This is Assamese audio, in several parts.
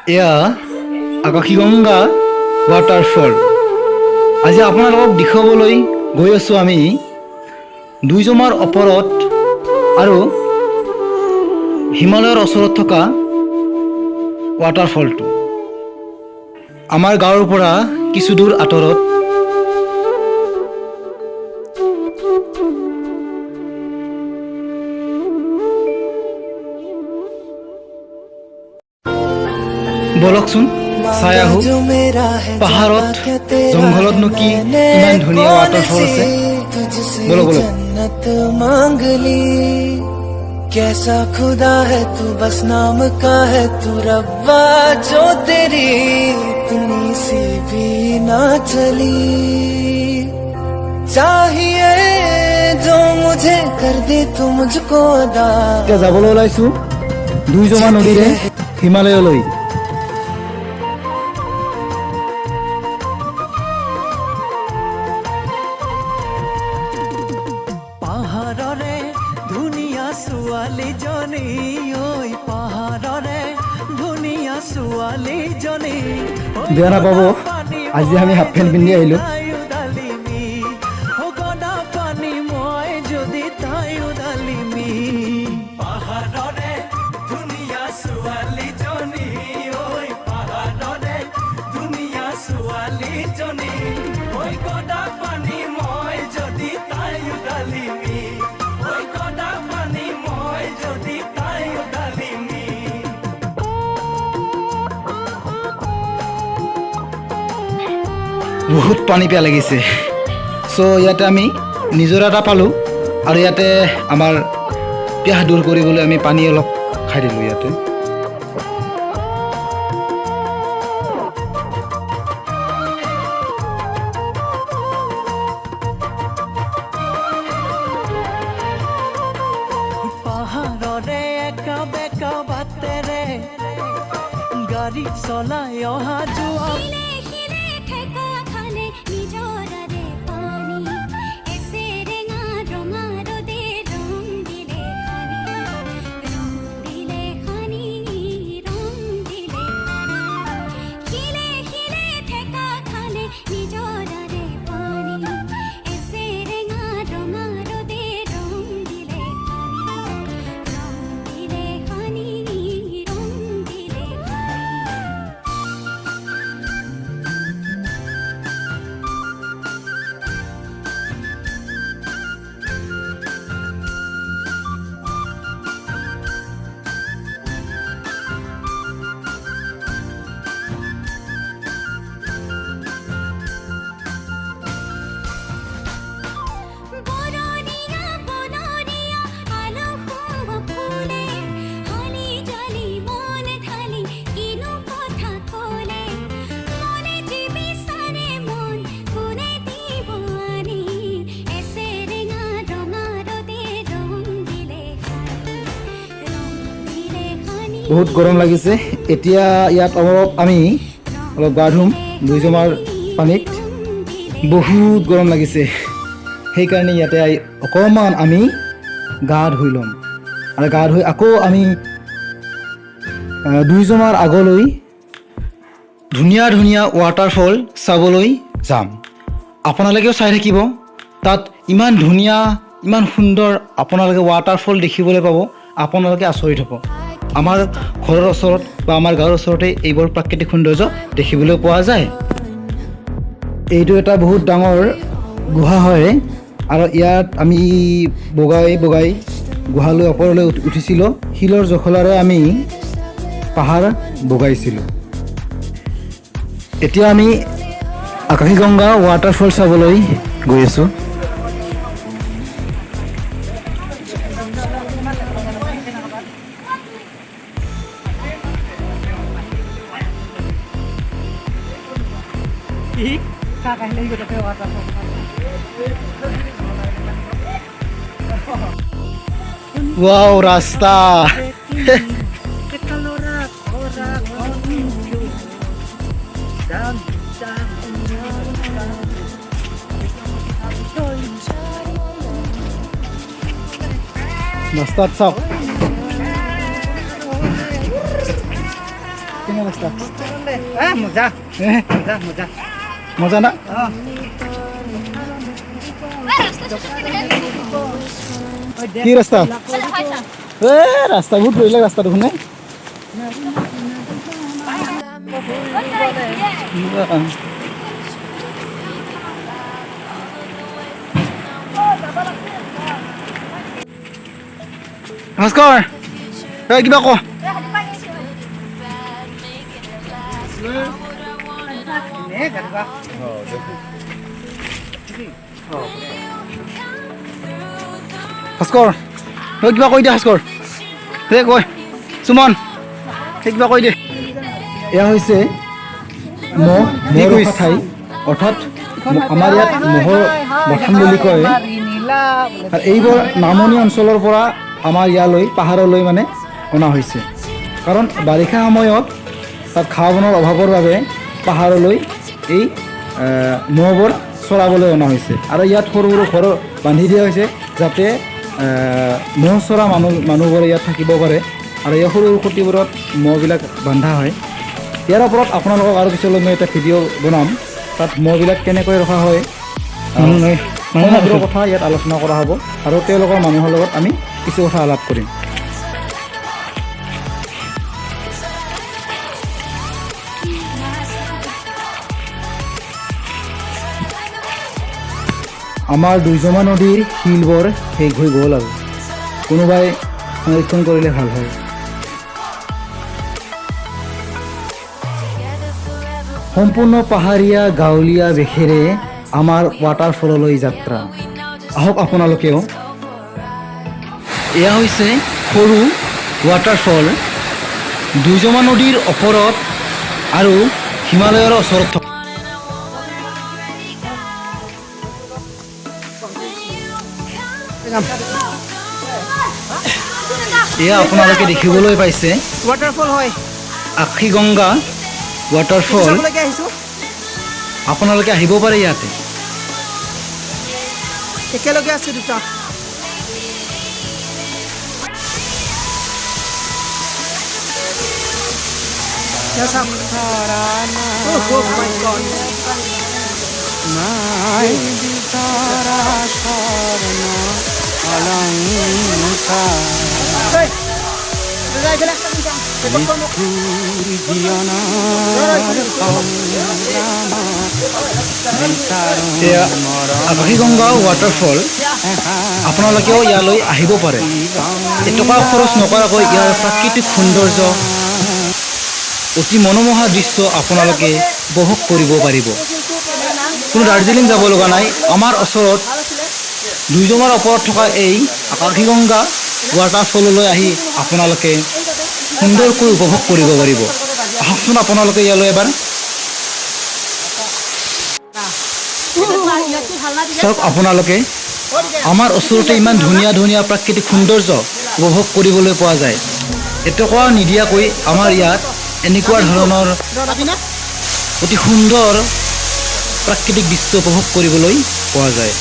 এয়া আকাশীগংগা ৱাটাৰফল। আজি আপোনালোকক দেখুৱাবলৈ গৈ আছোঁ আমি দুইজমাৰ ওপৰত আৰু হিমালয়ৰ ওচৰত থকা ৱাটাৰফলটো। আমাৰ গাঁৱৰ পৰা কিছু দূৰ আঁতৰত। বলকচোন চাই আহোঁ পাহাৰত জংঘলতনো কি ইমান ধুনীয়া ৱাটাৰফল আছে। বলো বলো। कैसा खुदा है तू बस नाम का है तू रब्बा जो तेरी इतनी सी भी ना चली चाहिए जो मुझे कर दे तू मुझको अदा। এতিয়া যাবলৈ ওলাইছোঁ দুইজমা নদীৰে হিমালয়লৈ। পাহাৰৰে ধুনীয়া ছোৱালীজনী ঐ পাহাৰৰে ধুনীয়া ছোৱালীজনী বেয়া নাপাব, আজি আমি হাফ পেণ্ট পিন্ধি আহিলোঁ। পানী মই যদি তাইও ডালিমি পাহাৰৰে ধুনীয়া ছোৱালীজনী ঐ পাহাৰৰে ধুনীয়া ছোৱালীজনী ঐ গদা পানী মই যদি তাইও ডালিমি ঐ গদা পানী মই যদি তাইও ডালিমি। বহুত পানী পিয়া লাগিছে। চ' ইয়াতে আমি নিজৰা এটা পালোঁ আৰু ইয়াতে আমাৰ পিয়াহ দূৰ কৰিবলৈ আমি পানী অলপ খাই দিলোঁ ইয়াতে। পাহাৰৰে একা বেকা বাটেৰে গাড়ী চলাই অহা যোৱা বহুত গৰম লাগিছে। এতিয়া ইয়াত আমি অলপ গা ধুম দুইজমাৰ পানীত। বহুত গৰম লাগিছে, সেইকাৰণে ইয়াতে অকণমান আমি গা ধুই ল'ম আৰু গা ধুই আকৌ আমি দুইজমাৰ আগলৈ ধুনীয়া ধুনীয়া ৱাটাৰফল চাবলৈ যাম। আপোনালোকেও চাই থাকিব, তাত ইমান ধুনীয়া ইমান সুন্দৰ আপোনালোকে ৱাটাৰফল দেখিবলৈ পাব। আপোনালোকে আচৰিত হ'ব। আমাৰ ঘৰৰ ওচৰত বা আমাৰ গাঁৱৰ ওচৰতে এইবোৰ প্ৰাকৃতিক সৌন্দৰ্য দেখিবলৈ পোৱা যায়। এইটো এটা বহুত ডাঙৰ গুহা হয় আৰু ইয়াত আমি বগাই বগাই গুহালৈ ওপৰলৈ উঠিছিলোঁ। শিলৰ জখলাৰে আমি পাহাৰ বগাইছিলোঁ। এতিয়া আমি আকাশীগংগা ৱাটাৰফল চাবলৈ গৈ আছোঁ। Wow, Rasta. Basta chop. কেনে অৱস্থা মজা মজা মজা মজা না কি ৰাস্তা ৰাস্তা বহুত বেলেগ ৰাস্তা দেখোন ভাস্কৰ তই কিবা ক ভাস্কৰ তই কিবা কৈ দে ভাস্কৰ দে কৈ সুমন তই কিবা কৈ দে এয়া হৈছে মহ ৰখা ঠাই অৰ্থাৎ আমাৰ ইয়াত মহৰ বাথন বুলি কয় আৰু এইবোৰ নামনি অঞ্চলৰ পৰা আমাৰ ইয়ালৈ পাহাৰলৈ মানে অনা হৈছে কাৰণ বাৰিষা সময়ত তাত ঘাঁহ বনৰ অভাৱৰ বাবে পাহাৰলৈ এই মহবোৰ চৰাবলৈ অনা হৈছে আৰু ইয়াত সৰু সৰু ঘৰ বান্ধি দিয়া হৈছে যাতে মহ চৰা মানুহবোৰে ইয়াত থাকিব পাৰে আৰু এই সৰু সৰু খুঁটিবোৰত মহবিলাক বন্ধা হয় ইয়াৰ ওপৰত আপোনালোকক আৰু পিছলৈ মই এটা ভিডিঅ' বনাম তাত মহবিলাক কেনেকৈ ৰখা হয় সমগ্ৰ কথা ইয়াত আলোচনা কৰা হ'ব আৰু তেওঁলোকৰ মানুহৰ লগত আমি কিছু কথা আলাপ কৰিম আমাৰ দুইজমা নদীৰ শিলবোৰ শেষ হৈ গ'ল আৰু কোনোবাই সংৰক্ষণ কৰিলে ভাল হয় সম্পূৰ্ণ পাহাৰীয়া গাঁৱলীয়া বেশেৰে আমাৰ ৱাটাৰফললৈ যাত্ৰা আহক আপোনালোকেও এয়া হৈছে সৰু ৱাটাৰফল দুইজমা নদীৰ ওপৰত আৰু হিমালয়ৰ ওচৰত থকা এয়া আপোনালোকে দেখিবলৈ পাইছে ৱাটাৰফল হয় আশীগংগা ৱাটাৰফল চাবলৈকে আহিছোঁ আপোনালোকে আহিব পাৰে ইয়াতে একেলগে আছে দুটা Yes, I'm oh my God. Hey, এয়া আকাশীগংগা ৱাটাৰফল আপোনালোকেও ইয়ালৈ আহিব পাৰে এটকা খৰচ নকৰাকৈ ইয়াৰ প্ৰাকৃতিক সৌন্দৰ্য অতি মনোমোহা দৃশ্য আপোনালোকে উপভোগ কৰিব পাৰিব কোনো দাৰ্জিলিং যাব লগা নাই আমাৰ ওচৰত দুইজমাৰ ওপৰত থকা এই আকাশীগংগা ৱাটাৰফললৈ আহি আপোনালোকে সুন্দৰকৈ উপভোগ কৰিব পাৰিব আহকচোন আপোনালোকে ইয়ালৈ এবাৰ চাওক আপোনালোকে আমাৰ ওচৰতে ইমান ধুনীয়া ধুনীয়া প্ৰাকৃতিক সৌন্দৰ্য উপভোগ কৰিবলৈ পোৱা যায় এটকা নিদিয়াকৈ আমাৰ ইয়াত এনেকুৱা ধৰণৰ অতি সুন্দৰ প্ৰাকৃতিক দৃশ্য উপভোগ কৰিবলৈ পোৱা যায়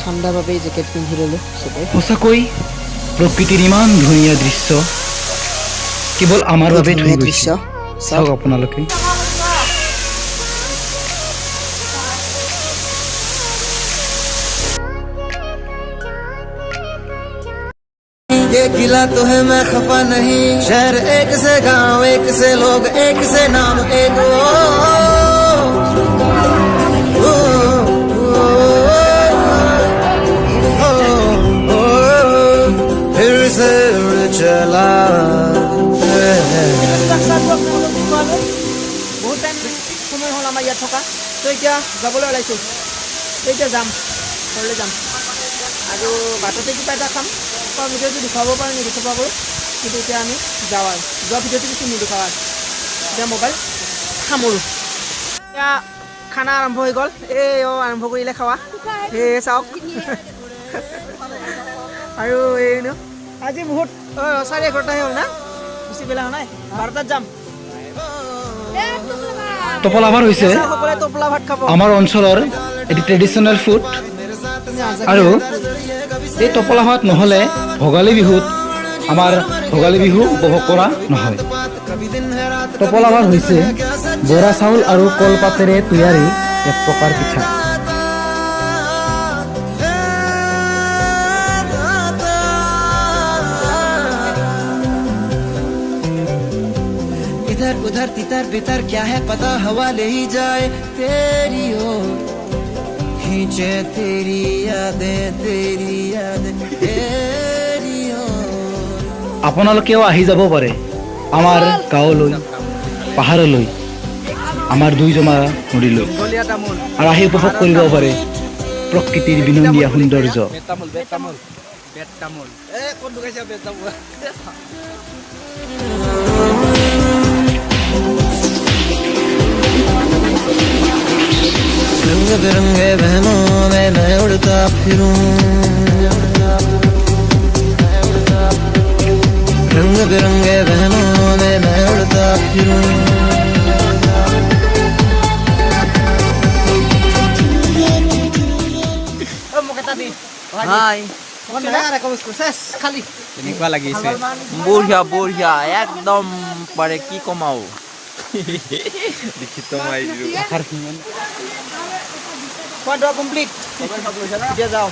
ঠাণ্ডা বাবে জেকেট পিন্ধি ল'লো চবেই সঁচাকৈ প্ৰকৃতিৰ ইমান ধুনীয়া দৃশ্য কেৱল আমাৰ বাবে ধুনীয়া দৃশ্য চাওক আপোনালোকে ये गिला तो है मैं खफा नहीं शहर एक से गांव एक से लोग एक से नाम एक फिर से उड़ चला বহুত টাইম সময় হ'ল আমাৰ ইয়াত থকা তো এতিয়া যাবলৈ ওলাইছোঁ তো এতিয়া যাম ঘৰলৈ যাম আৰু বাটতে কিবা এটা খাম খোৱা ভিডিঅ'টো দেখুৱাব পাৰোঁ নেদেখাব পাৰোঁ কিন্তু এতিয়া আমি যাওঁ আৰু যোৱা ভিডিঅ'টো কিছু নেদেখাওঁ আৰু এতিয়া মোবাইল সামৰোঁ এতিয়া খানা আৰম্ভ হৈ গ'ল এই আৰম্ভ কৰিলে খাৱা সেই চাওক আৰু এই আজি বহুত 11:30 হ'ল না বেছি বেলা হোৱা নাই 12টাত যাম টোপোলা ভাত হৈছে সকলোৱে টোপোলা ভাত খাব আমাৰ অঞ্চলৰ এটি ট্ৰেডিশ্যনেল ফুড আৰু এই টোপোলা ভাত নহ'লে ভোগালী বিহুত আমাৰ ভোগালী বিহু উপভোগ কৰা নহয়। টোপোলা ভাত হৈছে বৰা চাউল আৰু কলপাতেৰে তৈয়াৰী এক প্ৰকাৰ পিঠা। इधर उधर तितर बितर क्या है पता हवा ले ही जाए तेरी ओर खींचे तेरी यादें तेरी ओर। আপোনালোকেও আহি যাব পাৰে আমাৰ গাঁৱলৈ, পাহাৰলৈ, আমাৰ দুইজমা নদীলৈ আৰু আহি উপভোগ কৰিব পাৰে প্ৰকৃতিৰ বিনন্দীয়া সৌন্দৰ্য। रंग बिरंगे बहनों में मैं उड़ता फिरूं, रंग बिरंगे बहनों में मैं उड़ता फिरूं। হাই কেনেকুৱা লাগিছে? বঢ়িয়া বঢ়িয়া একদম পাৰে কি কম আৰু খোৱা দোৱা কমপ্লিট, এতিয়া যাওঁ।